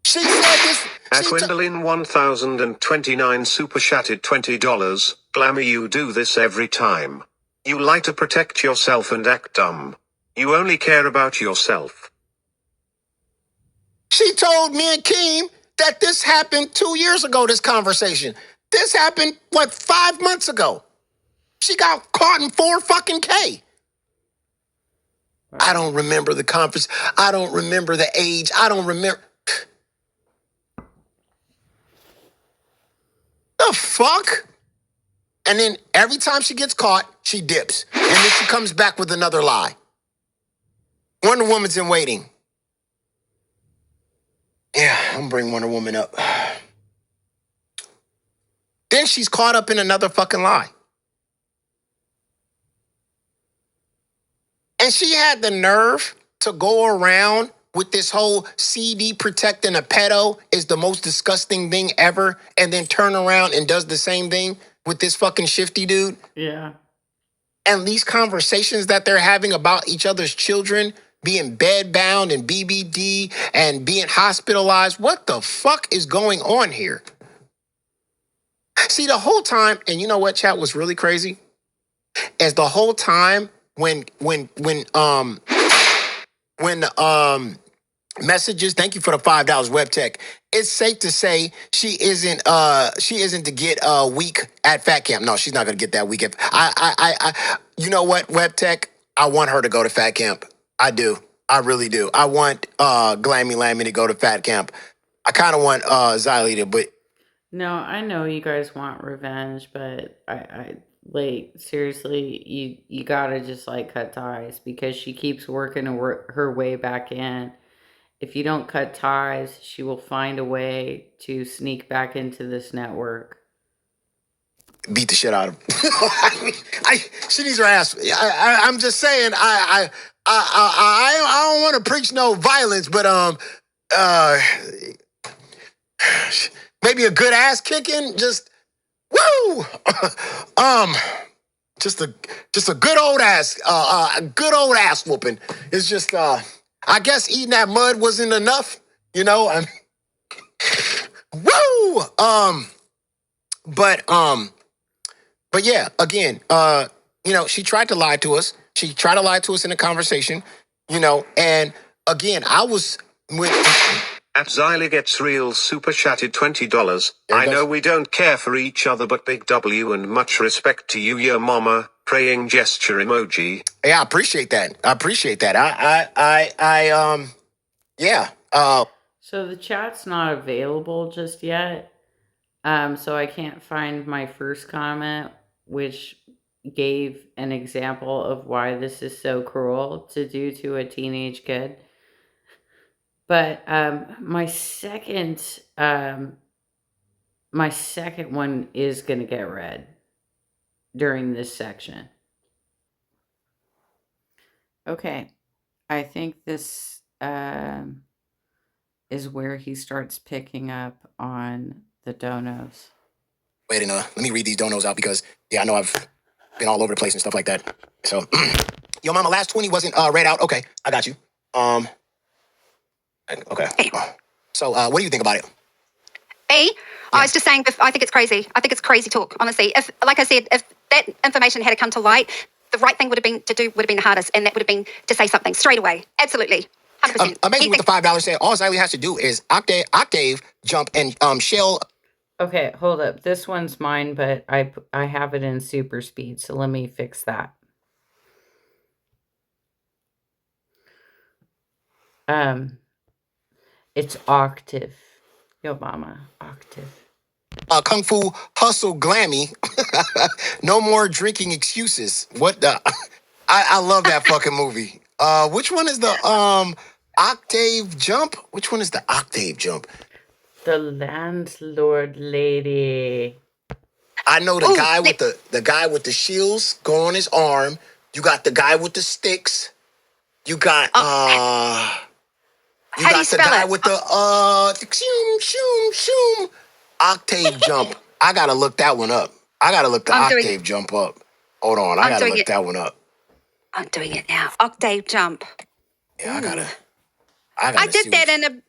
She said this. At Gwendolyn 1029 super chatted $20. Glammy, you do this every time. You like to protect yourself and act dumb. You only care about yourself. She told me and Keem that this happened 2 years ago, this conversation. This happened, 5 months ago? She got caught in 4 fucking K. I don't remember the conference. I don't remember the age. I don't remember. The fuck? And then every time she gets caught, she dips. And then she comes back with another lie. Wonder Woman's in waiting. Yeah. I'm gonna bring Wonder Woman up. Then she's caught up in another fucking lie. And she had the nerve to go around with this whole CD protecting a pedo is the most disgusting thing ever, and then turn around and does the same thing with this fucking shifty dude. Yeah. And these conversations that they're having about each other's children being bedbound and BBD and being hospitalized. What the fuck is going on here? See, the whole time, and you know what, chat, was really crazy? As the whole time when messages, thank you for the $5 web tech. It's safe to say she isn't to get weak at fat camp. No, she's not gonna get that weak at I you know what, web tech? I want her to go to fat camp. I do. I really do. I want Glammy Lammy to go to fat camp. I kinda want Xylie to, but No, I know you guys want revenge, but I like seriously, you gotta just like cut ties because she keeps working her way back in. If you don't cut ties, she will find a way to sneak back into this network. beat the shit out of him. She needs her ass. I'm just saying. I don't want to preach no violence, but maybe a good ass kicking. Just woo. Just a good old ass. A good old ass whooping. It's just. I guess eating that mud wasn't enough. You know. Woo. But yeah, again, she tried to lie to us. She tried to lie to us in a conversation, and again, I was with At Xylie gets real super chatted $20. I know we don't care for each other, but big W and much respect to you, your mama. Praying gesture emoji. Yeah, I appreciate that. Yeah. So the chat's not available just yet. So I can't find my first comment, which gave an example of why this is so cruel to do to a teenage kid. But my second one is gonna get read during this section. Okay, I think this is where he starts picking up on the donos. Wait, and let me read these donos out because I know I've been all over the place and stuff like that. So, yo, mama, last 20 wasn't read out. Okay, I got you. Okay. So, what do you think about it? I was just saying, I think it's crazy. I think it's crazy talk, honestly. If, like I said, if that information had come to light, the right thing would have been the hardest, and that would have been to say something straight away. Absolutely. 100%. Amazing with the $5 said, all Xylie has to do is octave jump and shell. Okay, hold up. This one's mine, but I have it in super speed, so let me fix that. It's octave. Yo, mama, octave. Kung Fu Hustle Glammy. No more drinking excuses. What the? I love that fucking movie. Which one is the octave jump? Which one is the octave jump? The landlord lady. I know the guy with the guy with the shields go on his arm. You got the guy with the sticks. You got you got the guy with the shoom shoom shoom octave jump. I gotta look that one up. I gotta look the octave jump up. Hold on, I gotta look that one up. I'm doing it now. Octave jump. Yeah, I gotta I did that in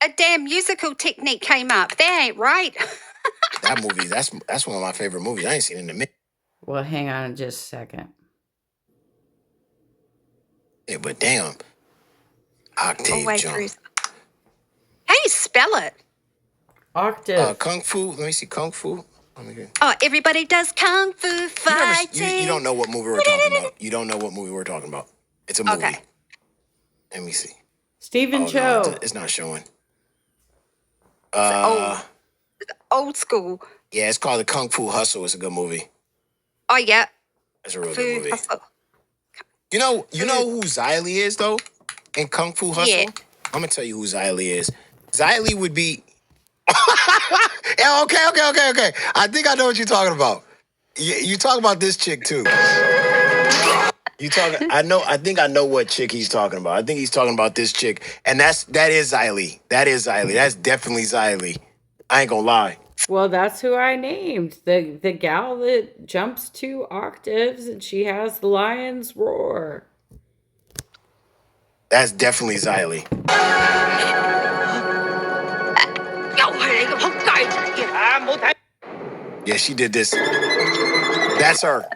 a damn musical technique came up. That ain't right. That movie, that's one of my favorite movies. I ain't seen it in a minute. Well, hang on just a second. Yeah, but damn. Octave jump. How do you spell it? Octave. Kung Fu. Let me see. Kung Fu. Oh, everybody does Kung Fu fighting. You don't know what movie we're talking about. You don't know what movie we're talking about. It's a movie. Okay. Let me see. Stephen Chow. No, it's not showing. Old school. Yeah, it's called the Kung Fu Hustle. It's a good movie. Oh yeah. It's a real good movie. Hustle. You know who Xylie is though? In Kung Fu Hustle? Yeah. I'm gonna tell you who Xylie is. Xylie would be. Yeah, okay. I think I know what you're talking about. You talk about this chick too. You talking? I think I know what chick he's talking about. I think he's talking about this chick, and that is Xylie. That is Xylie. That's definitely Xylie. I ain't gonna lie. Well, that's who I named. The gal that jumps 2 octaves and she has the lion's roar. That's definitely Xylie. Yeah, she did this. That's her.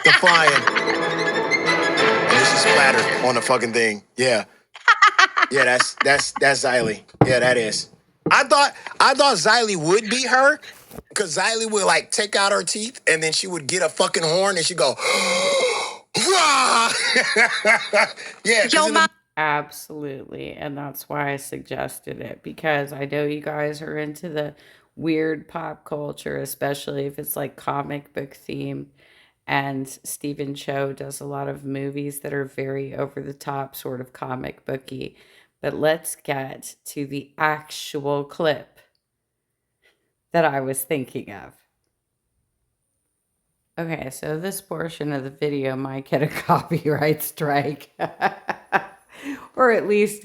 The flying. And then she splattered on the fucking thing. Yeah. Yeah, that's Xylie. Yeah, that is. I thought Xylie would be her, because Xylie would like take out her teeth and then she would get a fucking horn and she'd go, "Rah!" Yeah. Absolutely. And that's why I suggested it, because I know you guys are into the weird pop culture, especially if it's like comic book themed. And Stephen Chow does a lot of movies that are very over the top, sort of comic booky. But let's get to the actual clip that I was thinking of. Okay, so this portion of the video might get a copyright strike. Or at least,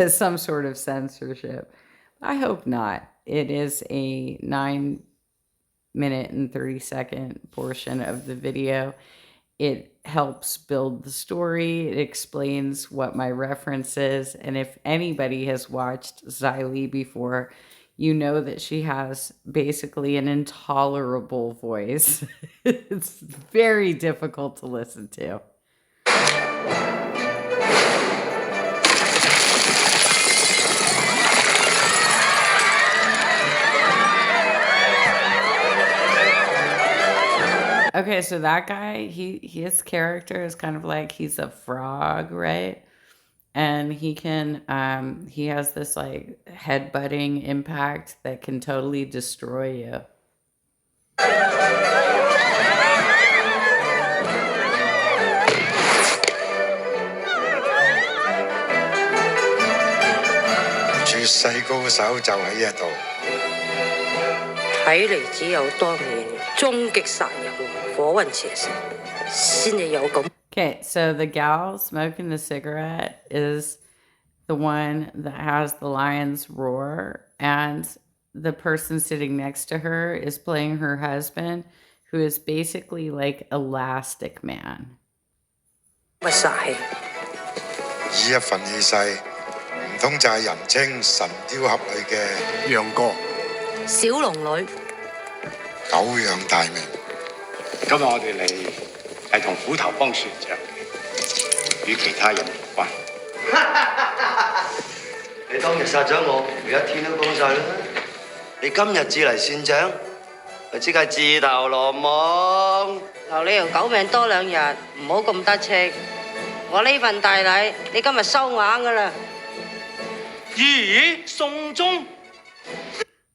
some sort of censorship. I hope not. It is a 9-minute and 30-second portion of the video. It helps build the story. It explains what my reference is. And if anybody has watched Xylie before, you know that she has basically an intolerable voice. It's very difficult to listen to. Okay, so that guy, his character is kind of like he's a frog, right? And he has this like headbutting impact that can totally destroy you. Okay, so the gal smoking the cigarette is the one that has the lion's roar, and the person sitting next to her is playing her husband, who is basically like Elastic Man.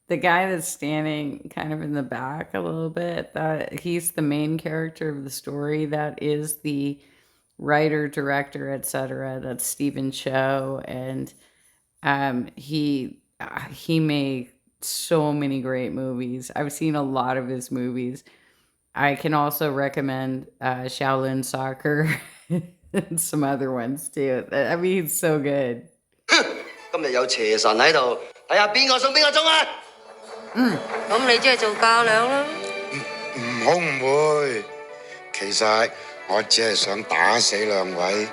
The guy that's standing kind of in the back a little bit, that he's the main character of the story. That is the writer, director, etc. That's Stephen Chow, and he made so many great movies. I've seen a lot of his movies. I can also recommend Shaolin Soccer and some other ones too. I mean, he's so good. 今日有邪神喺度，睇下邊個送邊個鐘啊！咁你即係做教兩啦？唔好誤會，其實我只係想打死兩位，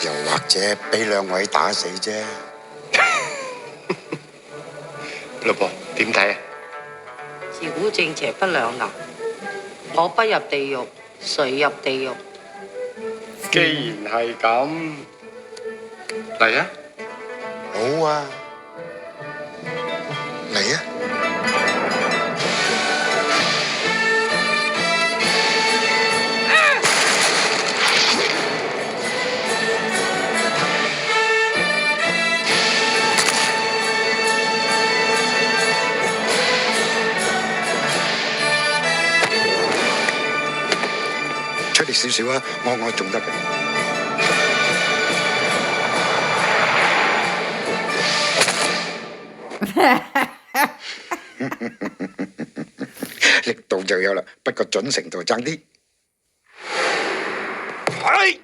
又或者俾兩位打死啫。老婆點睇啊？自古正邪不兩立，我不入地獄，誰入地獄？既然係咁，嚟啊！ 好啊，嚟啊！出力少少啊，我仲得嘅。力度就有啦，不過準程度爭啲。係。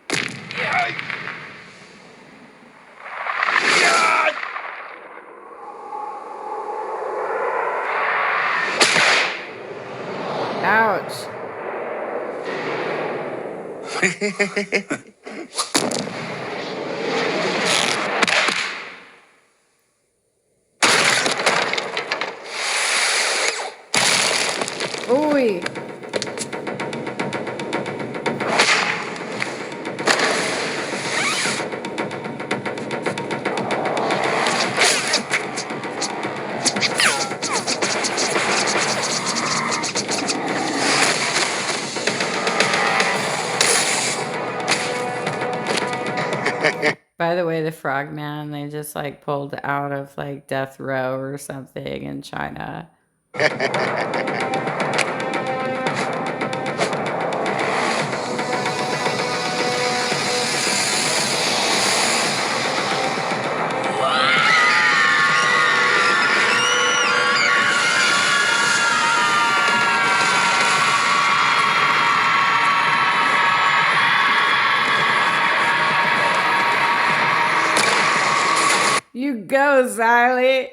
Ouch. Ooh. By the way, the frogman, they just like pulled out of like death row or something in China. You go, Xylie.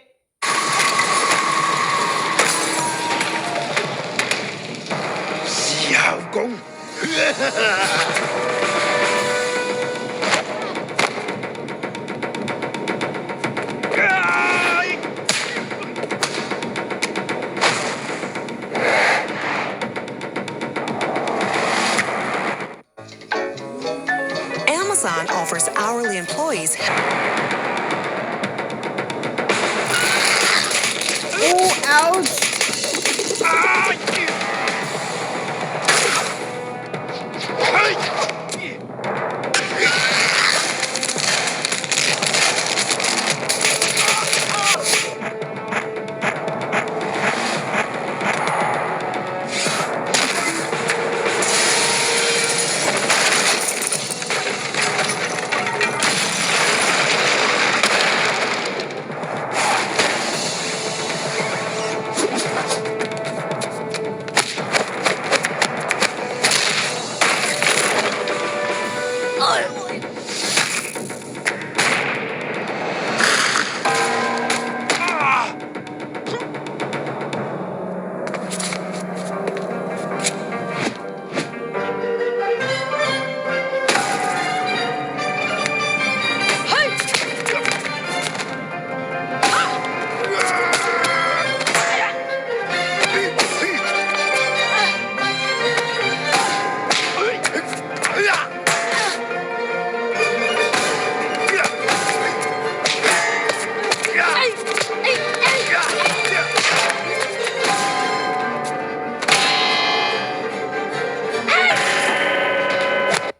Amazon offers hourly employees. Oh, ouch.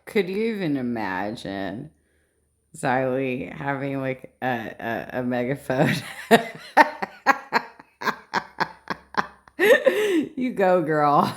Could you even imagine Xylie having like a megaphone? You go, girl.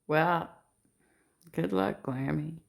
Well, good luck, Glammy.